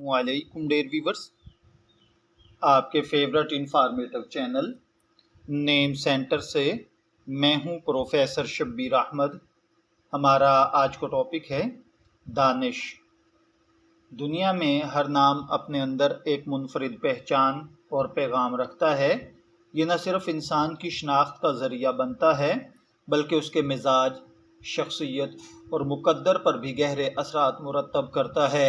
वालेकुम dare viewers, आपके favourite informative channel name centre से मैं हूं प्रोफेसर शब्बीर अहमद। हमारा आज का टॉपिक है दानिश। दुनिया में हर नाम अपने अंदर एक मुनफरिद पहचान और पैगाम रखता है। ये न सिर्फ इंसान की शनाख्त का ज़रिया बनता है बल्कि उसके मिजाज, शख्सियत और मुकद्दर पर भी गहरे असरात मुरतब करता है।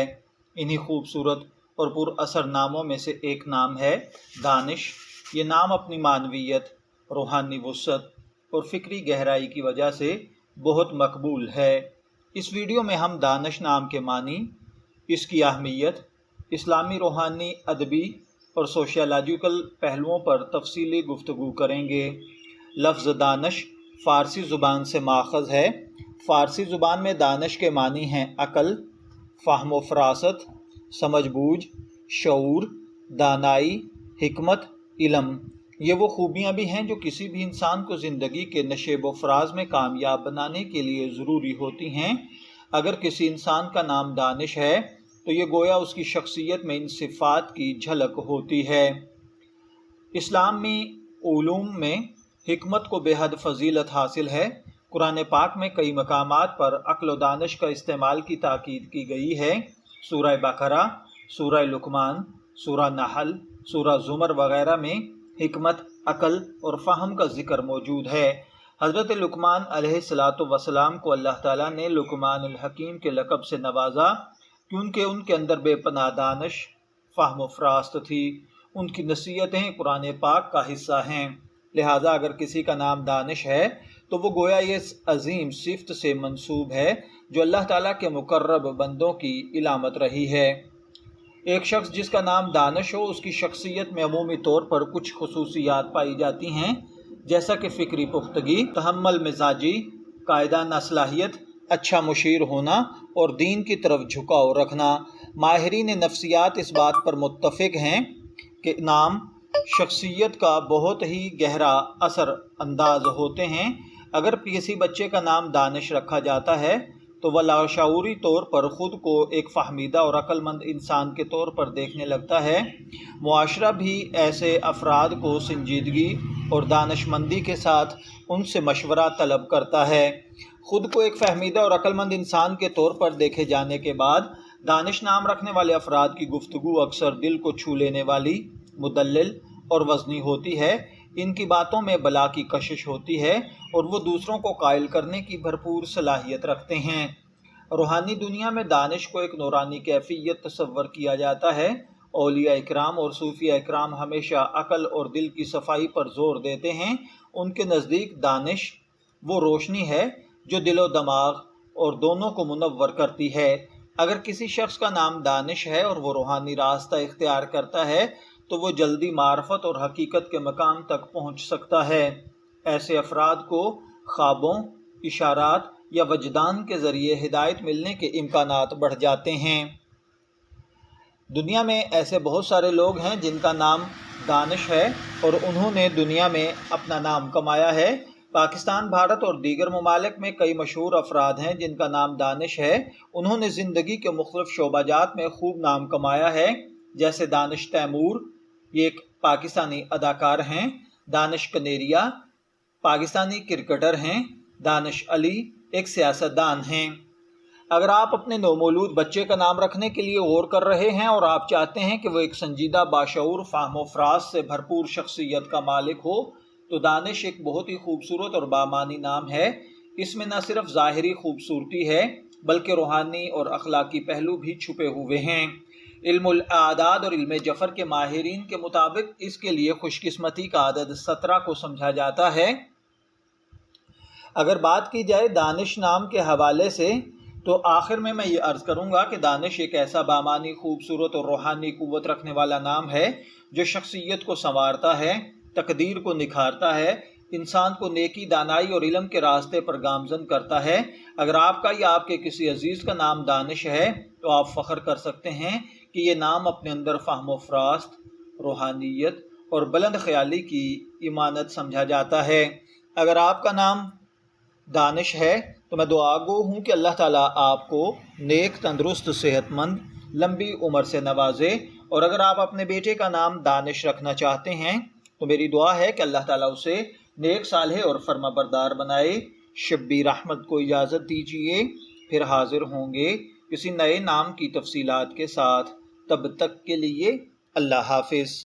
इन्हीं खूबसूरत और पुरअसर नामों में से एक नाम है दानिश। ये नाम अपनी मानवीयत, रूहानी वुसअत और फ़िक्री गहराई की वजह से बहुत मकबूल है। इस वीडियो में हम दानिश नाम के मानी, इसकी अहमियत, इस्लामी रूहानी, अदबी और सोशियोलॉजिकल पहलुओं पर तफसीली गुफ्तगू करेंगे। लफ्ज़ दानिश फ़ारसी ज़ुबान से माख़ज़ है। फ़ारसी ज़ुबान में दानिश के मानी हैं अक़ल, फ़हम व फ़रासत, समझ बूझ, शऊर, दानाई, हिकमत, इल्म। ये वो खूबियाँ भी हैं जो किसी भी इंसान को ज़िंदगी के नशेब व फ़राज में कामयाब बनाने के लिए ज़रूरी होती हैं। अगर किसी इंसान का नाम दानिश है तो ये गोया उसकी शख्सियत में इन सिफ़ात की झलक होती है। इस्लामी उलूम में हिकमत को बेहद फ़जीलत हासिल है। कुरान पाक में कई मकामात पर अक्ल व दानिश का इस्तेमाल की ताकीद की गई है। सूरह बकरा, सूरह लुकमान, सूरह नहल, सूरह ज़ुमर वगैरह में हिकमत, अक़ल और फ़हम का ज़िक्र मौजूद है। हज़रत लुकमान अलैहिस्सलातु वस्सलाम को अल्लाह ताला ने लुकमान अल हकीम के लक़ब से नवाजा क्योंकि उनके अंदर बेपनाह दानिश, फ़हम व फ़रासत थी। उनकी नसीहतें कुरान पाक का हिस्सा हैं। लिहाजा अगर किसी का नाम दानिश है तो वो गोया ये अजीम सिफ़त से मंसूब है जो अल्लाह ताला के मुकर्रब बंदों की इलामत रही है। एक शख्स जिसका नाम दानिश हो, उसकी शख्सियत में अमूमी तौर पर कुछ खुसूसियात पाई जाती हैं, जैसा कि फ़िक्री पुख्तगी, तहम्मुल मिजाजी, कायदाना सलाहियत, अच्छा मुशीर होना और दीन की तरफ झुकाव रखना। माहिरीन नफ्सियात इस बात पर मुत्तफ़िक़ हैं कि नाम शख्सियत का बहुत ही गहरा असर अंदाज होते हैं। अगर किसी बच्चे का नाम दानिश रखा जाता है तो वह लाशऊरी तौर पर ख़ुद को एक फ़हमीदा और अक्लमंद इंसान के तौर पर देखने लगता है। मुआशरा भी ऐसे अफराद को संजीदगी और दानिशमंदी के साथ उनसे मशवरा तलब करता है। ख़ुद को एक फ़हमीदा और अक्लमंद इंसान के तौर पर देखे जाने के बाद दानिश नाम रखने वाले अफराद की गुफ्तगू अक्सर दिल को छू लेने वाली, मुदल्लिल और वज़नी होती है। इनकी बातों में बला की कशिश होती है और वो दूसरों को कायल करने की भरपूर सलाहियत रखते हैं। रूहानी दुनिया में दानिश को एक नूरानी कैफियत तस्वर किया जाता है। औलिया इकराम और सूफिया इकराम हमेशा अक़ल और दिल की सफाई पर जोर देते हैं। उनके नज़दीक दानिश वो रोशनी है जो दिलो दमाग और दोनों को मुनव्वर करती है। अगर किसी शख्स का नाम दानिश है और वो रूहानी रास्ता इख्तियार करता है तो वो जल्दी मार्फत और हकीकत के मकाम तक पहुँच सकता है। ऐसे अफराद को ख्वाबों, इशारात या वजदान के ज़रिए हिदायत मिलने के इम्कानात बढ़ जाते हैं। दुनिया में ऐसे बहुत सारे लोग हैं जिनका नाम दानिश है और उन्होंने दुनिया में अपना नाम कमाया है। पाकिस्तान, भारत और दीगर ममालिक में कई मशहूर अफराद हैं जिनका नाम दानिश है। उन्होंने ज़िंदगी के मुख्तलिफ़ शोबाजात में खूब नाम कमाया है, जैसे दानिश तैमूर, ये एक पाकिस्तानी अदाकार हैं। दानिश कनेरिया पाकिस्तानी क्रिकेटर हैं। दानिश अली एक सियासतदान हैं। अगर आप अपने नौमौलूद बच्चे का नाम रखने के लिए गौर कर रहे हैं और आप चाहते हैं कि वो एक संजीदा, बाशऊर, फ़हम व फ़राज से भरपूर शख्सियत का मालिक हो तो दानिश एक बहुत ही खूबसूरत और बामानी नाम है। इसमें न सिर्फ ज़ाहिरी खूबसूरती है बल्कि रूहानी और अखलाकी पहलू भी छुपे हुए हैं। इल्मुल आदाद और इल्म जफ़र के माहिरीन के मुताबिक इसके लिए खुशकिस्मती का आदद 17 को समझा जाता है। अगर बात की जाए दानिश नाम के हवाले से तो आखिर में मैं ये अर्ज़ करूँगा कि दानिश एक ऐसा बामानी, खूबसूरत और रूहानी क़ुव्वत रखने वाला नाम है जो शख्सियत को संवारता है, तकदीर को निखारता है, इंसान को नेकी, दानाई और इल्म के रास्ते पर गामज़न करता है। अगर आपका या आपके किसी अजीज़ का नाम दानिश है तो आप फ़ख्र कर सकते हैं कि ये नाम अपने अंदर फ़हम व फ़रासत, रूहानियत और बुलंद ख़याली की इमानत समझा जाता है। अगर आपका नाम दानिश है तो मैं दुआ गो हूँ कि अल्लाह ताला आपको नेक, तंदुरुस्त, सेहतमंद لمبی عمر سے نوازے۔ اور اگر آپ اپنے بیٹے کا نام دانش رکھنا چاہتے ہیں تو میری دعا ہے کہ اللہ تعالیٰ اسے نیک صالح اور فرما بردار بنائے۔ شبیر احمد کو اجازت دیجیے، پھر حاضر ہوں گے کسی نئے نام کی تفصیلات کے ساتھ۔ تب تک کے لیے اللہ حافظ۔